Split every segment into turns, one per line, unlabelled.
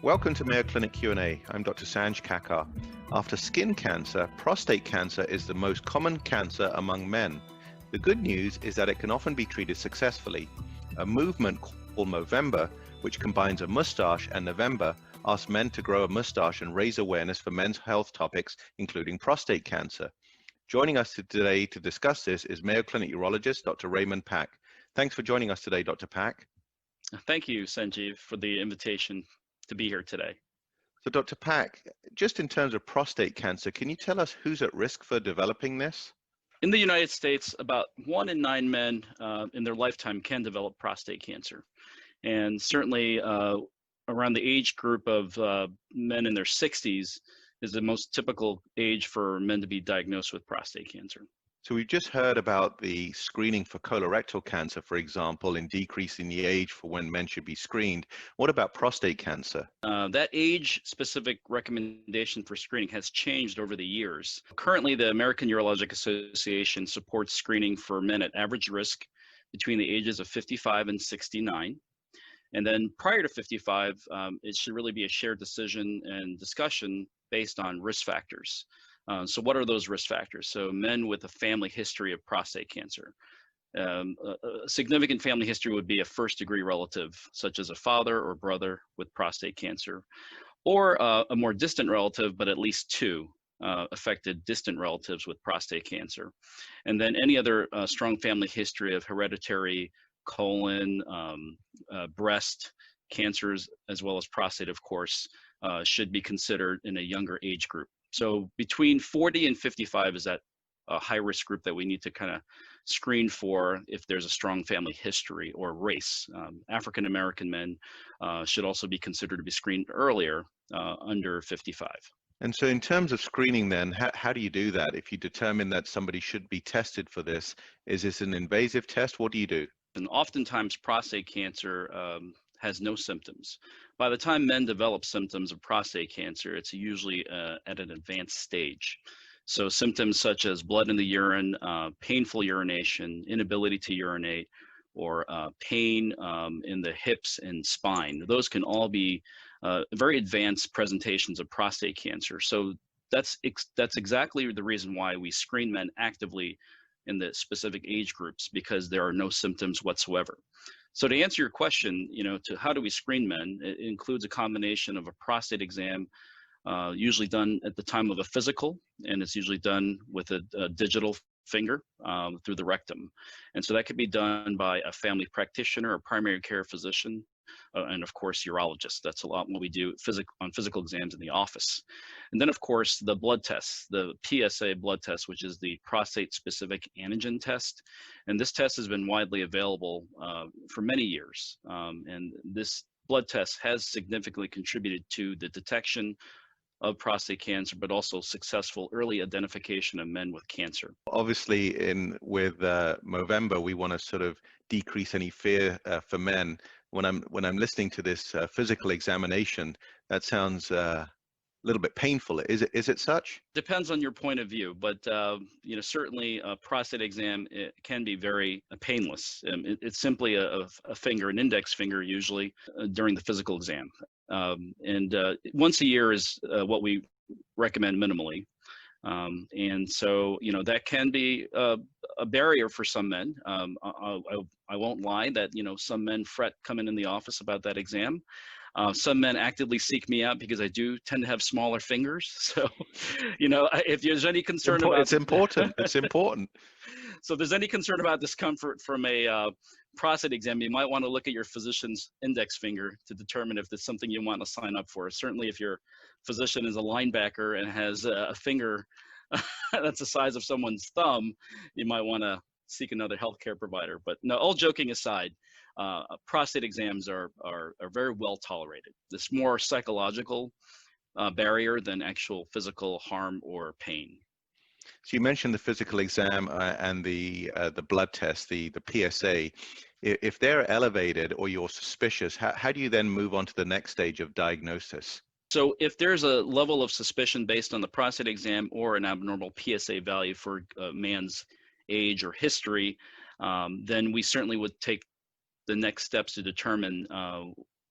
Welcome to Mayo Clinic Q&A. I'm Dr. Sanj Kakar. After skin cancer, prostate cancer is the most common cancer among men. The good news is that it can often be treated successfully. A movement called Movember, which combines a mustache and November, asks men to grow a mustache and raise awareness for men's health topics, including prostate cancer. Joining us today to discuss this is Mayo Clinic urologist, Dr. Raymond Pak. Thanks for joining us today, Dr. Pak.
Thank you, Sanjeev, for the invitation to be here today.
So Dr. Pak, just in terms of prostate cancer, can you tell us who's at risk for developing this?
In the United States, about 1 in 9 men in their lifetime can develop prostate cancer. And certainly around the age group of men in their 60s is the most typical age for men to be diagnosed with prostate cancer.
So we've just heard about the screening for colorectal cancer, for example, in decreasing the age for when men should be screened. What about prostate cancer?
That age-specific recommendation for screening has changed over the years. Currently, the American Urologic Association supports screening for men at average risk between the ages of 55 and 69. And then prior to 55, it should really be a shared decision and discussion based on risk factors. So what are those risk factors? So men with a family history of prostate cancer. A significant family history would be a first-degree relative, such as a father or brother with prostate cancer, or a more distant relative, but at least 2 affected distant relatives with prostate cancer. And then any other strong family history of hereditary colon, breast cancers, as well as prostate, of course, should be considered in a younger age group. So between 40 and 55 is that a high-risk group that we need to kind of screen for if there's a strong family history or race. African-American men should also be considered to be screened earlier, under 55.
And so in terms of screening then, how do you do that? If you determine that somebody should be tested for this, is this an invasive test? What do you do?
And oftentimes prostate cancer has no symptoms. By the time men develop symptoms of prostate cancer, it's usually at an advanced stage. So symptoms such as blood in the urine, painful urination, inability to urinate, or pain in the hips and spine, those can all be very advanced presentations of prostate cancer. So that's exactly the reason why we screen men actively in the specific age groups, because there are no symptoms whatsoever. So to answer your question, to how do we screen men, it includes a combination of a prostate exam, usually done at the time of a physical, and it's usually done with a digital finger through the rectum. And so that could be done by a family practitioner, a primary care physician, and of course, urologist. That's a lot what we do on physical exams in the office. And then, of course, the blood tests, the PSA blood test, which is the prostate-specific antigen test. And this test has been widely available for many years. And this blood test has significantly contributed to the detection of prostate cancer, but also successful early identification of men with cancer.
Obviously, with Movember, we want to sort of decrease any fear for men. When I'm listening to this physical examination, that sounds a little bit painful. Is it such?
Depends on your point of view, but certainly a prostate exam, it can be very painless. It's simply a finger, an index finger, usually during the physical exam. And once a year is what we recommend minimally. And so, that can be a barrier for some men. I won't lie that, some men fret coming in the office about that exam. Some men actively seek me out because I do tend to have smaller fingers. So, if there's any concern about
it's important. It's important.
So if there's any concern about discomfort from a prostate exam, you might want to look at your physician's index finger to determine if it's something you want to sign up for. Certainly if your physician is a linebacker and has a finger that's the size of someone's thumb, you might want to seek another healthcare provider. But no, all joking aside, prostate exams are very well tolerated. It's more psychological barrier than actual physical harm or pain.
So you mentioned the physical exam and the blood test, the PSA. If they're elevated or you're suspicious, how do you then move on to the next stage of diagnosis?
So if there's a level of suspicion based on the prostate exam or an abnormal PSA value for a man's age or history, then we certainly would take the next steps to determine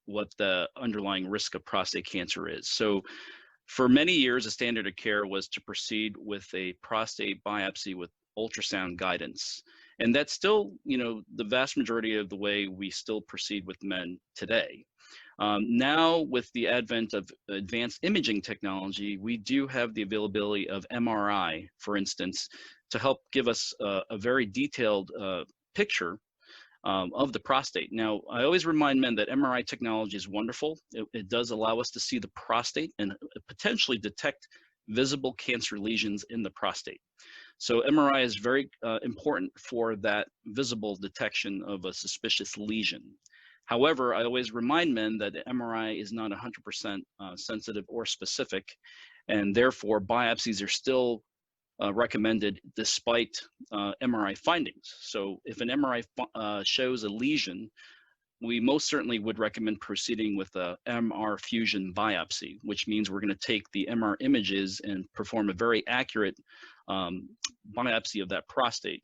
what the underlying risk of prostate cancer is. So for many years, the standard of care was to proceed with a prostate biopsy with ultrasound guidance. And that's still, the vast majority of the way we still proceed with men today. Now, with the advent of advanced imaging technology, we do have the availability of MRI, for instance, to help give us a very detailed picture of the prostate. Now, I always remind men that MRI technology is wonderful. It does allow us to see the prostate and potentially detect visible cancer lesions in the prostate. So MRI is very important for that visible detection of a suspicious lesion. However, I always remind men that MRI is not 100% sensitive or specific, and therefore biopsies are still recommended despite MRI findings. So if an MRI shows a lesion, we most certainly would recommend proceeding with a MR fusion biopsy, which means we're going to take the MR images and perform a very accurate biopsy of that prostate.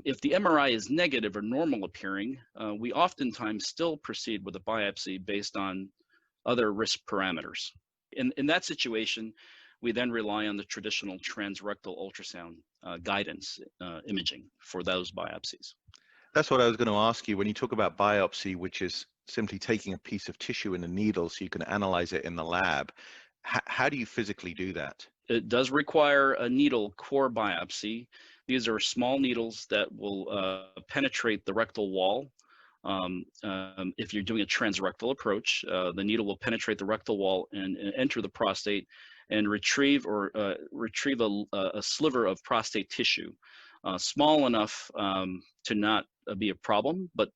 If the MRI is negative or normal appearing, we oftentimes still proceed with a biopsy based on other risk parameters. In that situation, we then rely on the traditional transrectal ultrasound guidance imaging for those biopsies.
That's what I was going to ask you. When you talk about biopsy, which is simply taking a piece of tissue in a needle so you can analyze it in the lab, how do you physically do that?
It does require a needle core biopsy. These are small needles that will penetrate the rectal wall. If you're doing a transrectal approach, the needle will penetrate the rectal wall and enter the prostate and retrieve a sliver of prostate tissue, small enough to not be a problem, but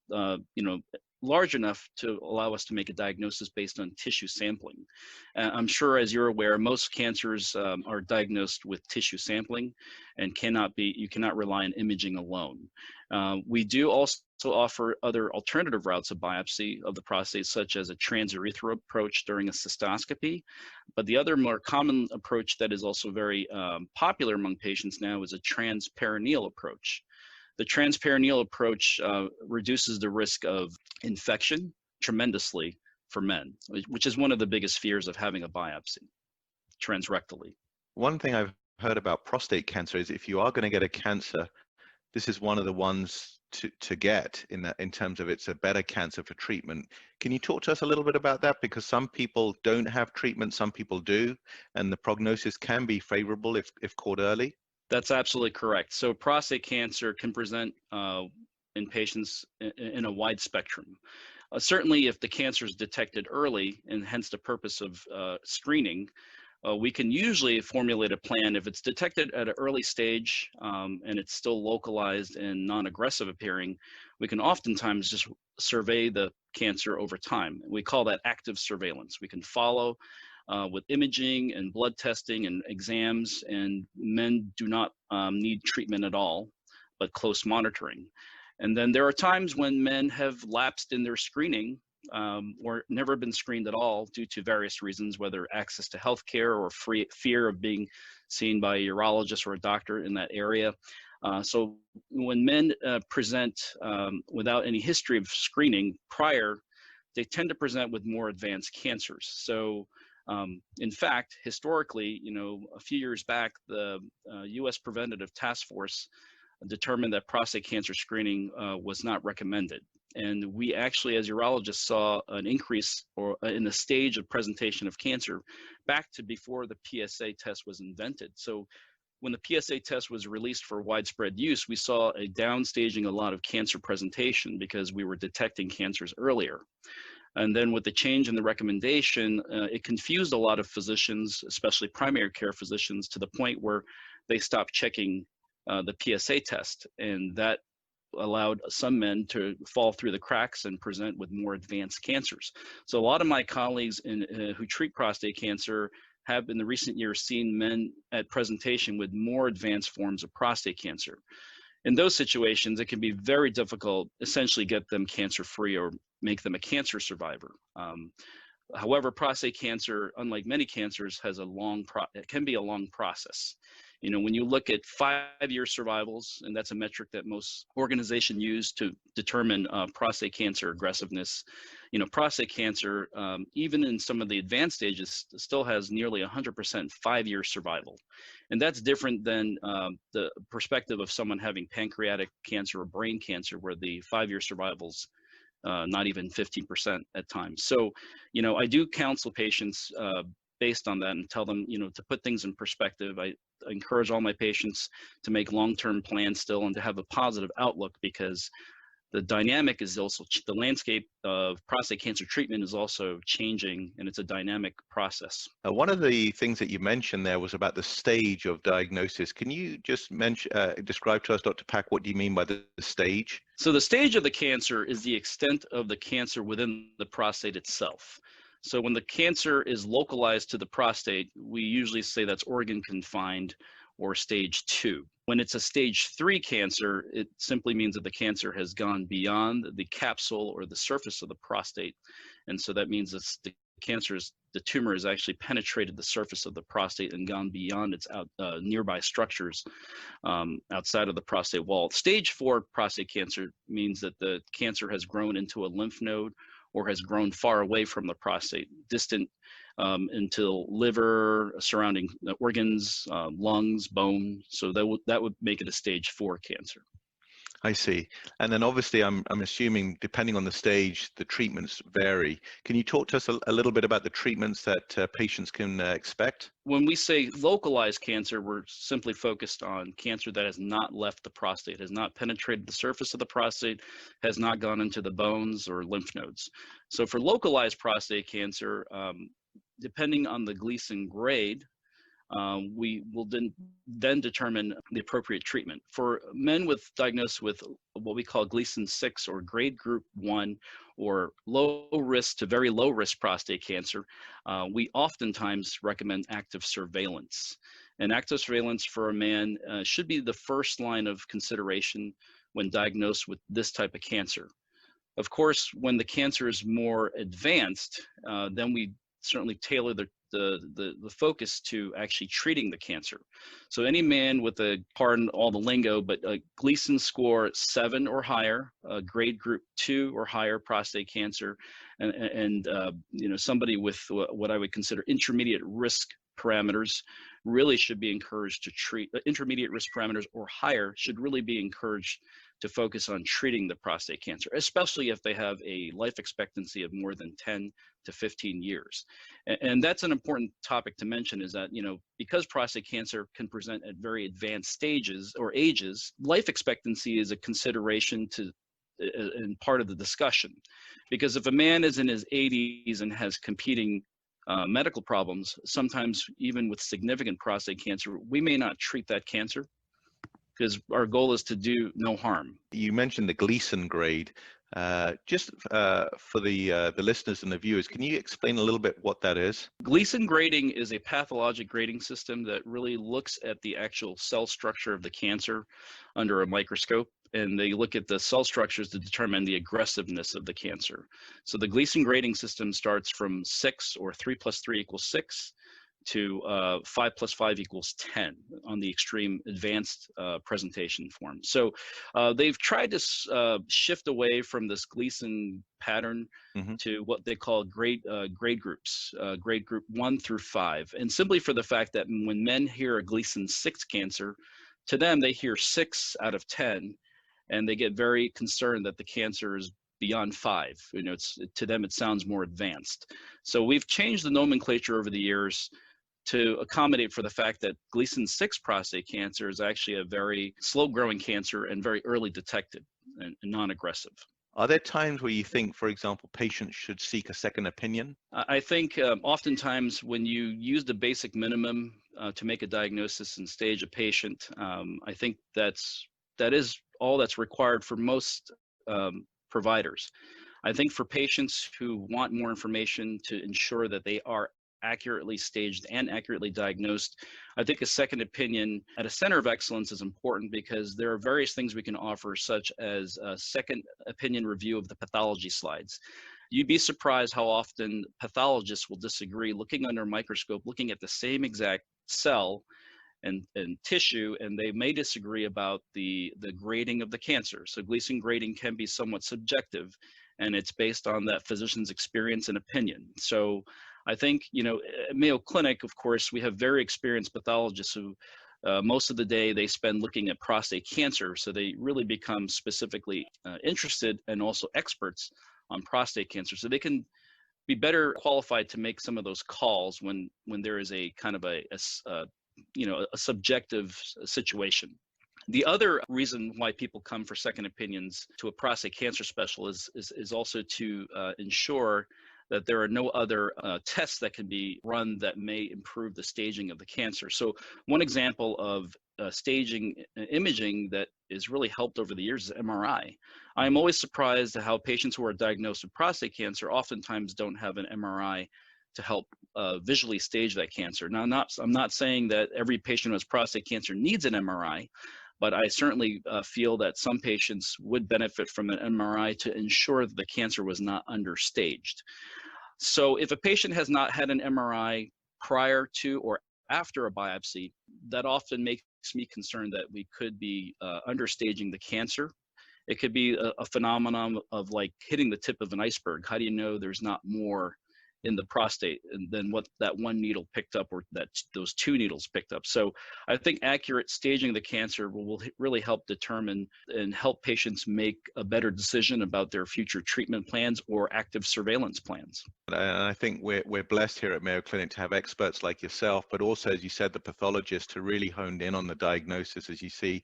large enough to allow us to make a diagnosis based on tissue sampling. I'm sure, as you're aware, most cancers are diagnosed with tissue sampling and you cannot rely on imaging alone. We do also offer other alternative routes of biopsy of the prostate, such as a transurethral approach during a cystoscopy. But the other more common approach that is also very popular among patients now is a transperineal approach. The transperineal approach reduces the risk of infection tremendously for men, which is one of the biggest fears of having a biopsy transrectally.
One thing I've heard about prostate cancer is if you are going to get a cancer, this is one of the ones to get in terms of it's a better cancer for treatment. Can you talk to us a little bit about that? Because some people don't have treatment, some people do, and the prognosis can be favorable if caught early.
That's absolutely correct. So prostate cancer can present in patients in a wide spectrum. Certainly, if the cancer is detected early, and hence the purpose of screening, we can usually formulate a plan. If it's detected at an early stage and it's still localized and non-aggressive appearing, we can oftentimes just survey the cancer over time. We call that active surveillance. We can follow with imaging and blood testing and exams, and men do not need treatment at all, but close monitoring. And then there are times when men have lapsed in their screening or never been screened at all due to various reasons, whether access to healthcare or fear of being seen by a urologist or a doctor in that area. So when men present without any history of screening prior, they tend to present with more advanced cancers. So in fact, historically, a few years back, the U.S. Preventative Task Force determined that prostate cancer screening was not recommended. And we actually, as urologists, saw an increase in the stage of presentation of cancer back to before the PSA test was invented. So when the PSA test was released for widespread use, we saw a downstaging a lot of cancer presentation because we were detecting cancers earlier. And then with the change in the recommendation, it confused a lot of physicians, especially primary care physicians, to the point where they stopped checking the PSA test. And that allowed some men to fall through the cracks and present with more advanced cancers. So a lot of my colleagues who treat prostate cancer have in the recent years seen men at presentation with more advanced forms of prostate cancer. In those situations, it can be very difficult, essentially get them cancer-free or make them a cancer survivor. However, prostate cancer, unlike many cancers, has it can be a long process. When you look at 5-year survivals, and that's a metric that most organizations use to determine prostate cancer aggressiveness, prostate cancer, even in some of the advanced stages, still has nearly 100% 5-year survival. And that's different than the perspective of someone having pancreatic cancer or brain cancer, where the 5-year survival's not even 15% at times. So, I do counsel patients based on that and tell them, to put things in perspective. I encourage all my patients to make long-term plans still and to have a positive outlook, because the dynamic is also, the landscape of prostate cancer treatment is also changing, and it's a dynamic process.
One of the things that you mentioned there was about the stage of diagnosis. Can you just describe to us, Dr. Pak, what do you mean by the stage?
So the stage of the cancer is the extent of the cancer within the prostate itself. So when the cancer is localized to the prostate, we usually say that's organ confined, or stage 2. When it's a stage 3 cancer, it simply means that the cancer has gone beyond the capsule or the surface of the prostate. And so that means that the tumor has actually penetrated the surface of the prostate and gone beyond its nearby structures outside of the prostate wall. Stage 4 prostate cancer means that the cancer has grown into a lymph node or has grown far away from the prostate, distant until liver, surrounding organs, lungs, bone. So that would make it a stage 4 cancer.
I see. And then obviously I'm assuming, depending on the stage, the treatments vary. Can you talk to us a little bit about the treatments that patients can expect?
When we say localized cancer, we're simply focused on cancer that has not left the prostate, has not penetrated the surface of the prostate, has not gone into the bones or lymph nodes. So for localized prostate cancer, depending on the Gleason grade, we will then determine the appropriate treatment. For men diagnosed with what we call Gleason 6 or grade group 1 or low risk to very low risk prostate cancer, we oftentimes recommend active surveillance. And active surveillance for a man should be the first line of consideration when diagnosed with this type of cancer. Of course, when the cancer is more advanced, then we certainly tailor the focus to actually treating the cancer. So any man with pardon all the lingo, but a Gleason score 7 or higher, grade group 2 or higher prostate cancer, and somebody with what I would consider intermediate risk parameters really should be encouraged to treat. Intermediate risk parameters or higher should really be encouraged to focus on treating the prostate cancer, especially if they have a life expectancy of more than 10 to 15 years. And that's an important topic to mention, is that, because prostate cancer can present at very advanced stages or ages, life expectancy is a consideration and part of the discussion. Because if a man is in his 80s and has competing medical problems, sometimes even with significant prostate cancer, we may not treat that cancer, because our goal is to do no harm.
You mentioned the Gleason grade. Just for the listeners and the viewers, can you explain a little bit what that is?
Gleason grading is a pathologic grading system that really looks at the actual cell structure of the cancer under a microscope, and they look at the cell structures to determine the aggressiveness of the cancer. So the Gleason grading system starts from 6, or 3 + 3 = 6, to 5 + 5 = 10 on the extreme advanced presentation form. So they've tried to shift away from this Gleason pattern to what they call grade groups, grade group 1 through 5. And simply for the fact that when men hear a Gleason 6 cancer, to them they hear 6 out of 10, and they get very concerned that the cancer is beyond 5. To them it sounds more advanced. So we've changed the nomenclature over the years to accommodate for the fact that Gleason 6 prostate cancer is actually a very slow-growing cancer and very early detected and non-aggressive.
Are there times where you think, for example, patients should seek a second opinion?
I think oftentimes when you use the basic minimum to make a diagnosis and stage a patient, I think that is all that's required for most providers. I think for patients who want more information to ensure that they are accurately staged and accurately diagnosed, I think a second opinion at a center of excellence is important, because there are various things we can offer, such as a second opinion review of the pathology slides. You'd be surprised how often pathologists will disagree, looking under a microscope, looking at the same exact cell, and tissue, and they may disagree about the grading of the cancer. So Gleason grading can be somewhat subjective, and it's based on that physician's experience and opinion. So I think, at Mayo Clinic, of course, we have very experienced pathologists who most of the day they spend looking at prostate cancer. So they really become specifically interested and also experts on prostate cancer. So they can be better qualified to make some of those calls when there is a kind of a subjective situation. The other reason why people come for second opinions to a prostate cancer specialist is also to ensure that there are no other tests that can be run that may improve the staging of the cancer. So one example of staging imaging that is really helped over the years is MRI. I'm always surprised at how patients who are diagnosed with prostate cancer oftentimes don't have an MRI to help visually stage that cancer. Now, I'm not saying that every patient who has prostate cancer needs an MRI, but I certainly feel that some patients would benefit from an MRI to ensure that the cancer was not understaged. So if a patient has not had an MRI prior to or after a biopsy, that often makes me concerned that we could be understaging the cancer. It could be a phenomenon of like hitting the tip of an iceberg. How do you know there's not more in the prostate than what that one needle picked up or that those two needles picked up? So I think accurate staging of the cancer will really help determine and help patients make a better decision about their future treatment plans or active surveillance plans.
And I think we're blessed here at Mayo Clinic to have experts like yourself, but also, as you said, the pathologists who really honed in on the diagnosis. As you see,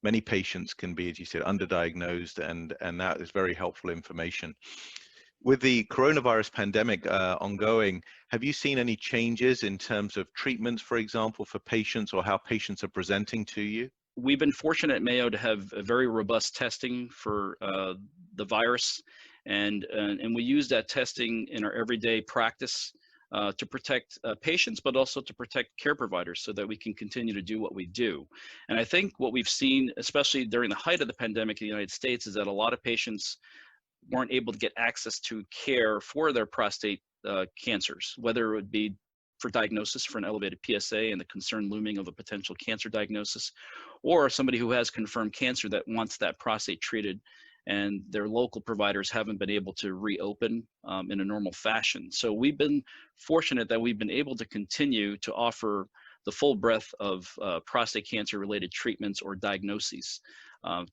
many patients can be, as you said, underdiagnosed, and that is very helpful information. With the coronavirus pandemic ongoing, have you seen any changes in terms of treatments, for example, for patients, or how patients are presenting to you?
We've been fortunate at Mayo to have a very robust testing for the virus, and we use that testing in our everyday practice to protect patients, but also to protect care providers so that we can continue to do what we do. And I think what we've seen, especially during the height of the pandemic in the United States, is that a lot of patients weren't able to get access to care for their prostate cancers, whether it would be for diagnosis for an elevated PSA and the concern looming of a potential cancer diagnosis, or somebody who has confirmed cancer that wants that prostate treated and their local providers haven't been able to reopen in a normal fashion. So we've been fortunate that we've been able to continue to offer the full breadth of prostate cancer related treatments or diagnoses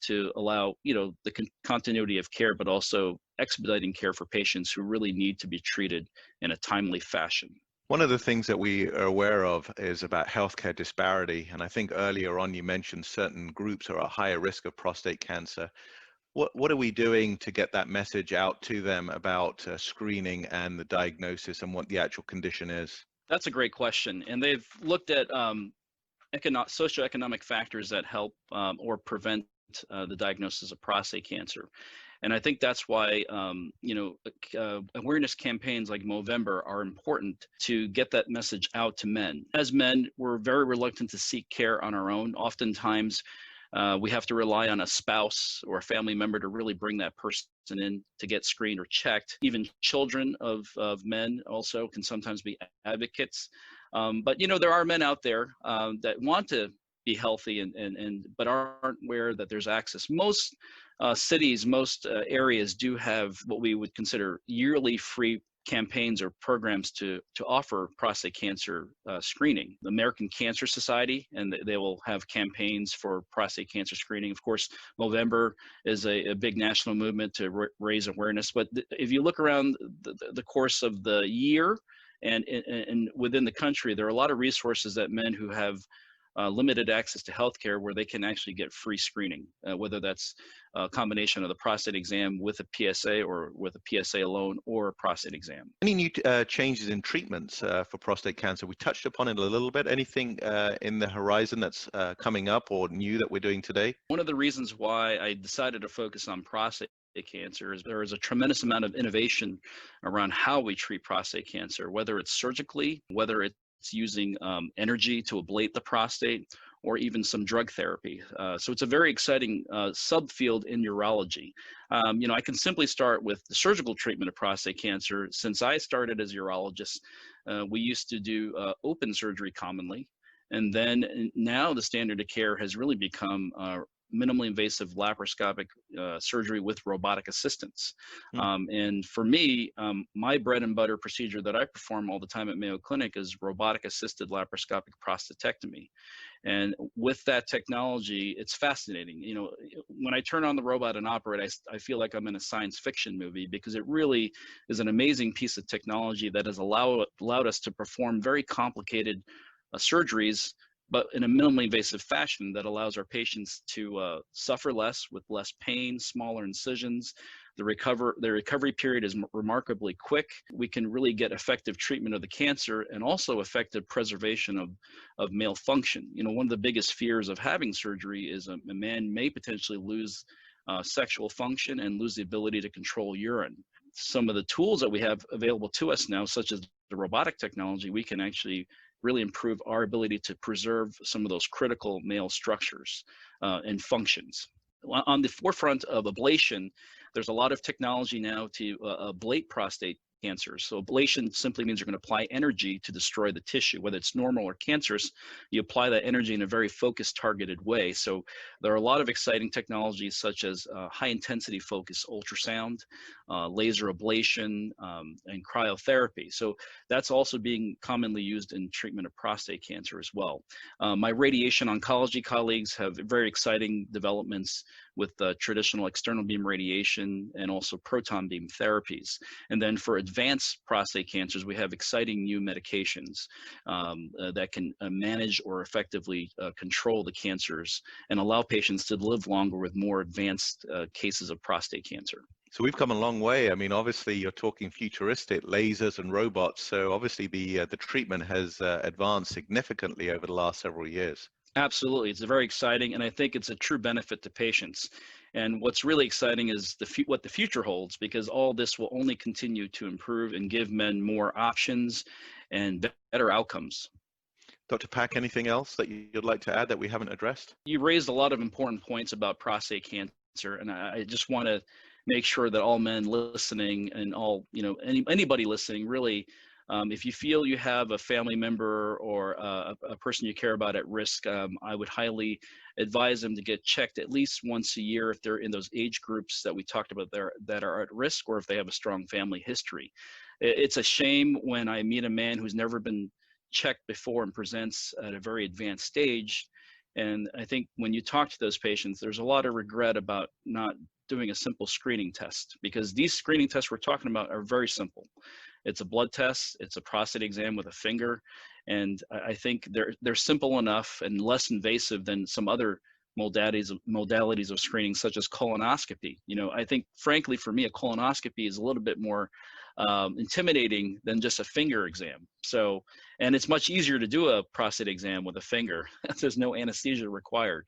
to allow the continuity of care, but also expediting care for patients who really need to be treated in a timely fashion.
One of the things that we are aware of is about healthcare disparity. And I think earlier on you mentioned certain groups are at higher risk of prostate cancer. What are we doing to get that message out to them about screening and the diagnosis and what the actual condition is?
That's a great question. And they've looked at socioeconomic factors that help or prevent the diagnosis of prostate cancer. And I think that's why, awareness campaigns like Movember are important to get that message out to men. As men, we're very reluctant to seek care on our own. Oftentimes, we have to rely on a spouse or a family member to really bring that person in to get screened or checked. Even children of men also can sometimes be advocates. But there are men out there that want to be healthy but aren't aware that there's access. Most cities, most areas do have what we would consider yearly free campaigns or programs to offer prostate cancer screening. The American Cancer Society, and they will have campaigns for prostate cancer screening. Of course, Movember is a big national movement to raise awareness. But if you look around the course of the year and within the country, there are a lot of resources that men who have limited access to healthcare where they can actually get free screening, whether that's a combination of the prostate exam with a PSA or with a PSA alone or a prostate exam.
Any new changes in treatments for prostate cancer? We touched upon it a little bit. Anything in the horizon that's coming up or new that we're doing today?
One of the reasons why I decided to focus on prostate cancer is there is a tremendous amount of innovation around how we treat prostate cancer, whether it's surgically, whether it's using energy to ablate the prostate, or even some drug therapy. So it's a very exciting subfield in urology. I can simply start with the surgical treatment of prostate cancer. Since I started as a urologist, we used to do open surgery commonly. And then now the standard of care has really become minimally invasive laparoscopic surgery with robotic assistance. And for me, my bread and butter procedure that I perform all the time at Mayo Clinic is robotic assisted laparoscopic prostatectomy. And with that technology, it's fascinating. You know, when I turn on the robot and operate, I feel like I'm in a science fiction movie, because it really is an amazing piece of technology that has allowed us to perform very complicated surgeries, but in a minimally invasive fashion that allows our patients to suffer less with less pain, smaller incisions. The recovery period is remarkably quick. We can really get effective treatment of the cancer and also effective preservation of male function. You know, one of the biggest fears of having surgery is a man may potentially lose sexual function and lose the ability to control urine. Some of the tools that we have available to us now, such as the robotic technology, we can actually really improve our ability to preserve some of those critical male structures and functions. On the forefront of ablation, there's a lot of technology now to ablate prostate cancers. So ablation simply means you're going to apply energy to destroy the tissue, whether it's normal or cancerous. You apply that energy in a very focused, targeted way. So there are a lot of exciting technologies such as high intensity focus ultrasound, laser ablation, and cryotherapy. So that's also being commonly used in treatment of prostate cancer as well. My radiation oncology colleagues have very exciting developments with traditional external beam radiation and also proton beam therapies. And then for advanced prostate cancers, we have exciting new medications that can manage or effectively control the cancers and allow patients to live longer with more advanced cases of prostate cancer.
So we've come a long way. I mean, obviously you're talking futuristic lasers and robots. So obviously the treatment has advanced significantly over the last several years.
Absolutely. It's very exciting, and I think it's a true benefit to patients. And what's really exciting is what the future holds, because all this will only continue to improve and give men more options and better outcomes.
Dr. Pak, anything else that you'd like to add that we haven't addressed?
You raised a lot of important points about prostate cancer, and I just want to make sure that all men listening and all, anybody listening really, if you feel you have a family member or a person you care about at risk, I would highly advise them to get checked at least once a year if they're in those age groups that we talked about there that are at risk, or if they have a strong family history. It's a shame when I meet a man who's never been checked before and presents at a very advanced stage. And I think when you talk to those patients, there's a lot of regret about not doing a simple screening test, because these screening tests we're talking about are very simple. It's a blood test, it's a prostate exam with a finger, and I think they're simple enough and less invasive than some other modalities of screening, such as colonoscopy. I think, frankly, for me, a colonoscopy is a little bit more intimidating than just a finger exam. So, and it's much easier to do a prostate exam with a finger. There's no anesthesia required.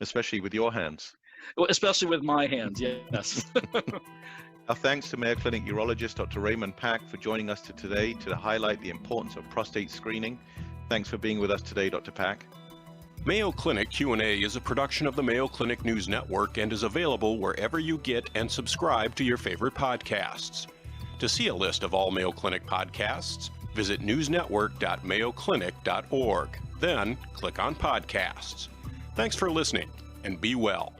Especially with your hands.
Well, especially with my hands, yes.
Our thanks to Mayo Clinic urologist Dr. Raymond Pak for joining us today to highlight the importance of prostate screening. Thanks for being with us today, Dr. Pak.
Mayo Clinic Q&A is a production of the Mayo Clinic News Network and is available wherever you get and subscribe to your favorite podcasts. To see a list of all Mayo Clinic podcasts, visit newsnetwork.mayoclinic.org. Then click on podcasts. Thanks for listening, and be well.